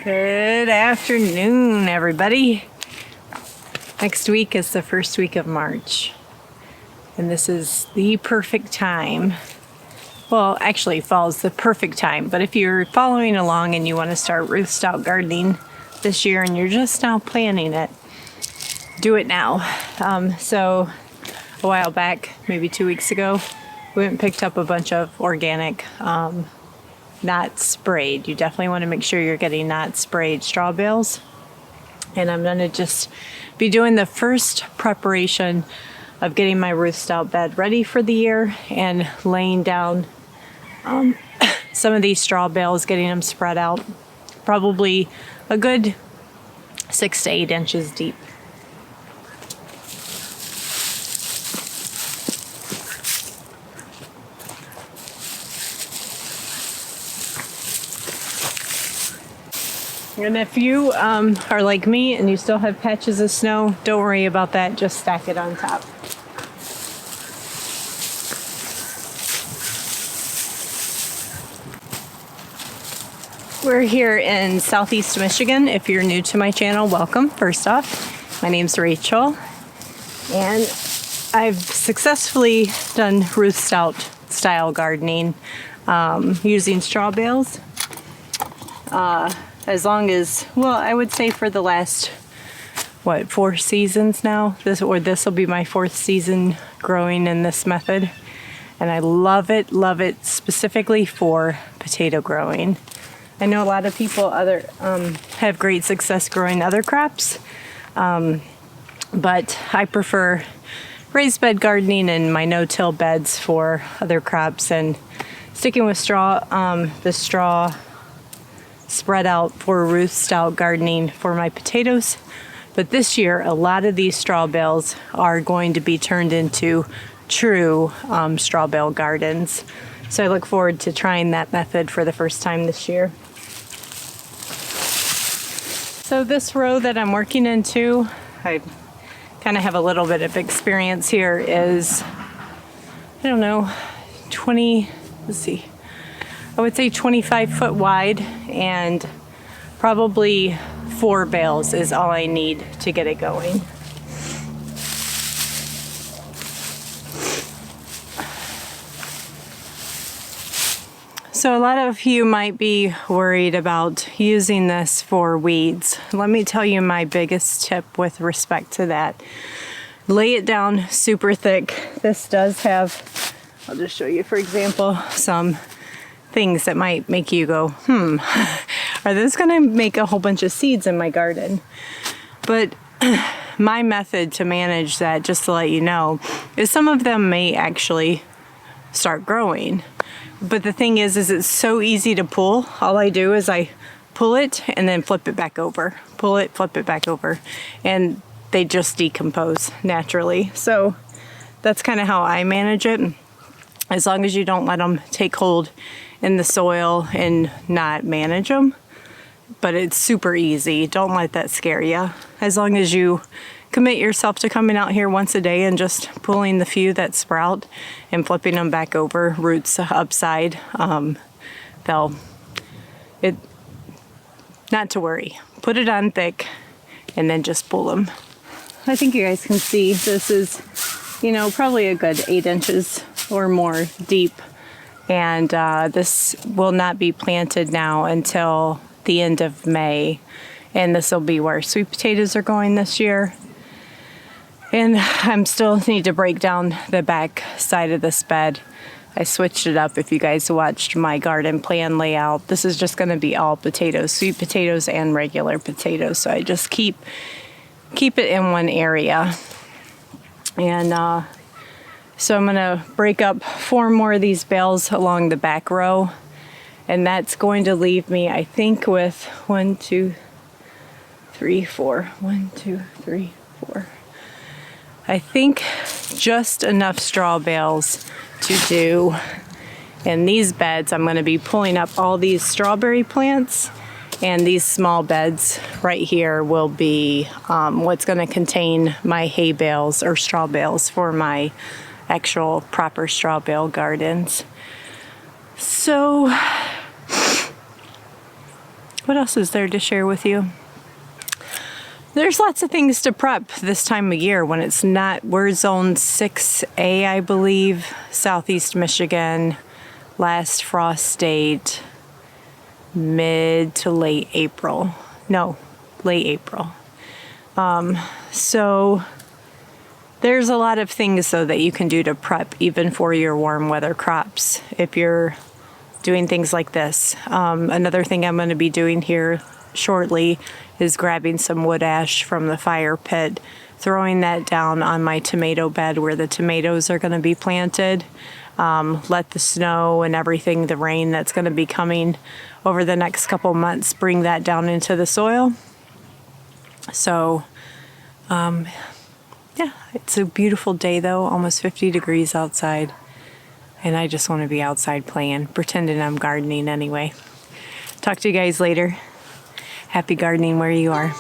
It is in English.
Good afternoon, everybody. Next week is the first week of March, and this is the perfect time. Well, actually, fall is the perfect time, but if you're following along and you want to start Ruth Stout Gardening this year and you're just now planning it, do it now. So a while back, maybe 2 weeks ago, we went and picked up a bunch of organic not sprayed. You definitely want to make sure you're getting not sprayed straw bales. And I'm going to just be doing the first preparation of getting my Ruth Stout bed ready for the year and laying down some of these straw bales, getting them spread out, probably a good 6 to 8 inches deep. And if you are like me and you still have patches of snow, don't worry about that, just stack it on top. We're here in Southeast Michigan. If you're new to my channel, welcome. First off, my name's Rachel, and I've successfully done Ruth Stout style gardening using straw bales. As long as, well, I would say for the last, 4 seasons now? This will be my 4th season growing in this method. And I love it specifically for potato growing. I know a lot of people have great success growing other crops, but I prefer raised bed gardening and my no-till beds for other crops, and sticking with straw, the straw spread out for Ruth Stout gardening for my potatoes. But this year, a lot of these straw bales are going to be turned into true straw bale gardens. So I look forward to trying that method for the first time this year. So this row that I'm working into, I kind of have a little bit of experience here, is, I don't know, 20, let's see, I would say 25 foot wide, and probably 4 bales is all I need to get it going. So a lot of you might be worried about using this for weeds. Let me tell you my biggest tip with respect to that. Lay it down super thick. This does have, I'll just show you, for example, some things that might make you go, are this going to make a whole bunch of seeds in my garden? But my method to manage that, just to let you know, is some of them may actually start growing. But the thing is it's so easy to pull. All I do is I pull it and then flip it back over. Pull it, flip it back over. And they just decompose naturally. So that's kind of how I manage it. As long as you don't let them take hold in the soil and not manage them. But it's super easy. Don't let that scare you. As long as you commit yourself to coming out here once a day and just pulling the few that sprout and flipping them back over, roots upside, not to worry. Put it on thick and then just pull them. I think you guys can see this is, probably a good 8 inches or more deep. And this will not be planted now until the end of May. And this will be where sweet potatoes are going this year. And I'm still need to break down the back side of this bed. I switched it up if you guys watched my garden plan layout. This is just going to be all potatoes, sweet potatoes and regular potatoes. So I just keep it in one area. And so I'm going to break up 4 more of these bales along the back row. And that's going to leave me, I think, with 1, 2, 3, 4. 1, 2, 3, 4. I think just enough straw bales to do. In these beds, I'm going to be pulling up all these strawberry plants. And these small beds right here will be what's going to contain my hay bales or straw bales for my actual proper straw bale gardens. So What else is there to share with you? There's lots of things to prep this time of year when it's not, we're zone 6A, I believe, southeast Michigan, last frost date, mid to late April. No, late April. So there's a lot of things though that you can do to prep even for your warm weather crops if you're doing things like this. Another thing I'm going to be doing here shortly is grabbing some wood ash from the fire pit, throwing that down on my tomato bed where the tomatoes are going to be planted. Let the snow and everything, the rain that's going to be coming over the next couple months, bring that down into the soil. So, yeah, it's a beautiful day though, almost 50 degrees outside. And I just want to be outside playing, pretending I'm gardening anyway. Talk to you guys later. Happy gardening where you are.